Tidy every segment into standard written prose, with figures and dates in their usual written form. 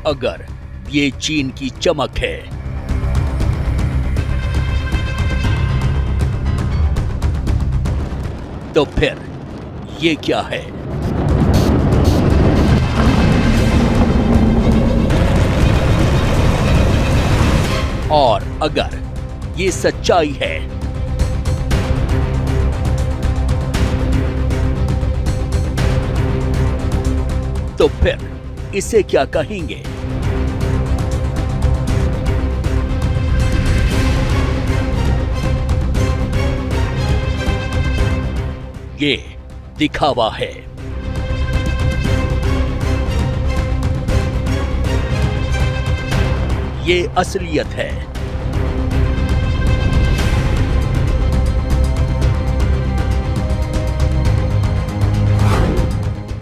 अगर ये चीन की चमक है, तो फिर ये क्या है? और अगर ये सच्चाई है, तो फिर इसे क्या कहेंगे? ये दिखावा है। ये असलियत है।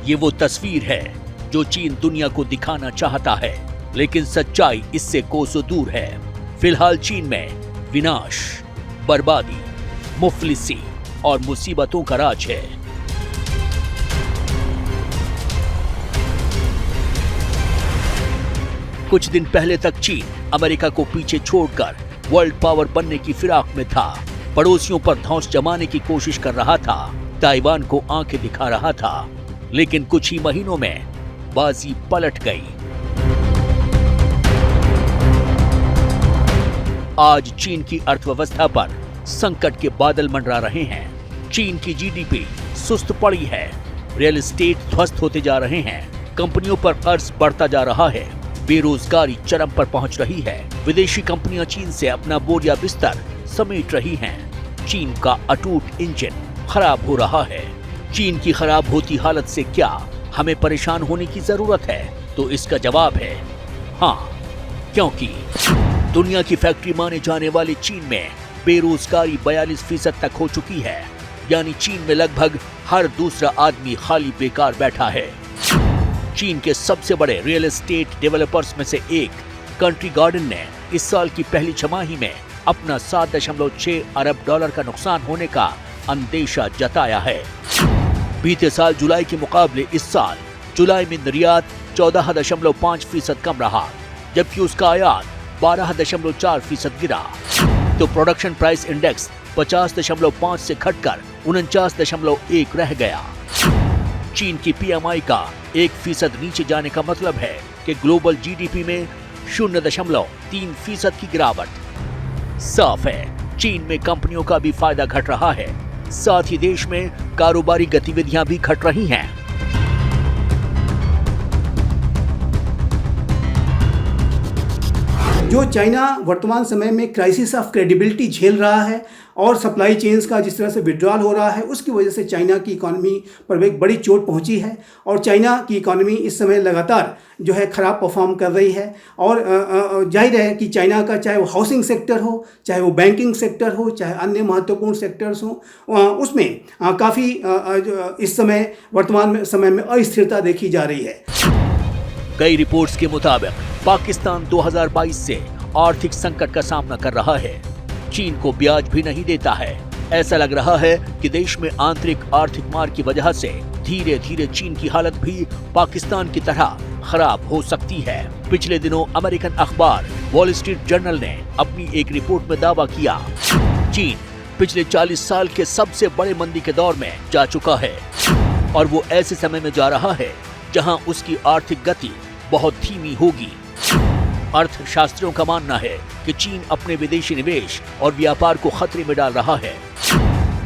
ये वो तस्वीर है जो चीन दुनिया को दिखाना चाहता है, लेकिन सच्चाई इससे कोसों दूर है। फिलहाल चीन में विनाश, बर्बादी, मुफलिसी और मुसीबतों का राज है। कुछ दिन पहले तक चीन अमेरिका को पीछे छोड़कर वर्ल्ड पावर बनने की फिराक में था। पड़ोसियों पर धौंस जमाने की कोशिश कर रहा था, ताइवान को आंखें दिखा रहा था, लेकिन कुछ ही महीनों में बाजी पलट गई। आज चीन की अर्थव्यवस्था पर संकट के बादल मंडरा रहे हैं। चीन की जीडीपी सुस्त पड़ी है, रियल एस्टेट ध्वस्त होते जा रहे हैं, कंपनियों पर कर्ज बढ़ता जा रहा है, बेरोजगारी चरम पर पहुंच रही है, विदेशी कंपनियां चीन से अपना बोरिया बिस्तर समेट रही हैं। चीन का अटूट इंजन खराब हो रहा है। चीन की खराब होती हालत से क्या हमें परेशान होने की जरूरत है? तो इसका जवाब है हाँ, क्योंकि दुनिया की फैक्ट्री माने जाने वाले चीन में बेरोजगारी 42% तक हो चुकी है। यानी चीन में लगभग हर दूसरा आदमी खाली बेकार बैठा है। चीन के सबसे बड़े रियल एस्टेट डेवलपर्स में से एक कंट्री गार्डन ने इस साल की पहली छमाही में अपना 7.6 अरब डॉलर का नुकसान होने का अंदेशा जताया है। बीते साल जुलाई के मुकाबले इस साल जुलाई में निर्यात 14.5% कम रहा, जबकि उसका आयात 12.4% गिरा। तो प्रोडक्शन प्राइस इंडेक्स 50.5 से घटकर 49.1 रह गया। चीन की पीएमआई का 1% नीचे जाने का मतलब है कि ग्लोबल जीडीपी में 0.3% की गिरावट। साफ है, चीन में कंपनियों का भी फायदा घट रहा है, साथ ही देश में कारोबारी गतिविधियां भी घट रही हैं। जो चाइना वर्तमान समय में क्राइसिस ऑफ क्रेडिबिलिटी झेल रहा है और सप्लाई चेन्स का जिस तरह से विड्रॉल हो रहा है, उसकी वजह से चाइना की इकॉनमी पर एक बड़ी चोट पहुंची है और चाइना की इकॉनमी इस समय लगातार जो है ख़राब परफॉर्म कर रही है। और जाहिर है कि चाइना का चाहे वो हाउसिंग सेक्टर हो, चाहे वो बैंकिंग सेक्टर हो, चाहे अन्य महत्वपूर्ण सेक्टर्स हों, उसमें काफ़ी इस समय वर्तमान समय में अस्थिरता देखी जा रही है। कई रिपोर्ट्स के मुताबिक पाकिस्तान 2022 से आर्थिक संकट का सामना कर रहा है। चीन को ब्याज भी नहीं देता है। ऐसा लग रहा है कि देश में आंतरिक आर्थिक मार की वजह से धीरे धीरे चीन की हालत भी पाकिस्तान की तरह खराब हो सकती है। पिछले दिनों अमेरिकन अखबार वॉल स्ट्रीट जर्नल ने अपनी एक रिपोर्ट में दावा किया, चीन पिछले 40 साल के सबसे बड़े मंदी के दौर में जा चुका है और वो ऐसे समय में जा रहा है जहां उसकी आर्थिक गति बहुत धीमी होगी। अर्थशास्त्रियों का मानना है कि चीन अपने विदेशी निवेश और व्यापार को खतरे में डाल रहा है।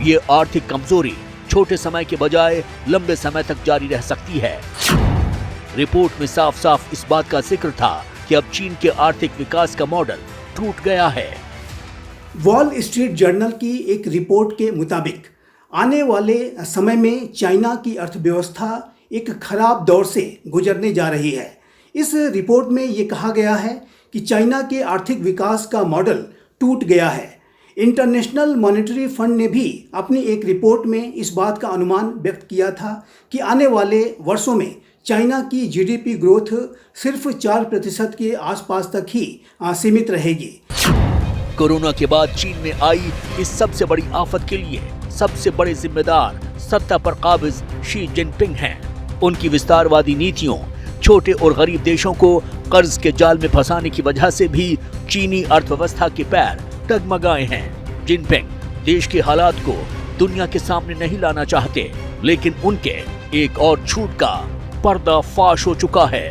ये आर्थिक कमजोरी छोटे समय के बजाय लंबे समय तक जारी रह सकती है। रिपोर्ट में साफ साफ इस बात का जिक्र था कि अब चीन के आर्थिक विकास का मॉडल टूट गया है। वॉल स्ट्रीट जर्नल की एक रिपोर्ट के मुताबिक आने वाले समय में चाइना की अर्थव्यवस्था एक खराब दौर से गुजरने जा रही है। इस रिपोर्ट में ये कहा गया है कि चाइना के आर्थिक विकास का मॉडल टूट गया है। इंटरनेशनल मॉनेटरी फंड ने भी अपनी एक रिपोर्ट में इस बात का अनुमान व्यक्त किया था कि आने वाले वर्षों में चाइना की जीडीपी ग्रोथ सिर्फ 4% के आसपास तक ही सीमित रहेगी। कोरोना के बाद चीन में आई इस सबसे बड़ी आफत के लिए सबसे बड़े जिम्मेदार सत्ता पर काबिज शी जिनपिंग हैं। उनकी विस्तारवादी नीतियों, छोटे और गरीब देशों को कर्ज के जाल में फंसाने की वजह से भी चीनी अर्थव्यवस्था के पैर डगमगाए हैं। जिनपिंग देश के हालात को दुनिया के सामने नहीं लाना चाहते, लेकिन उनके एक और झूठ का पर्दाफाश हो चुका है।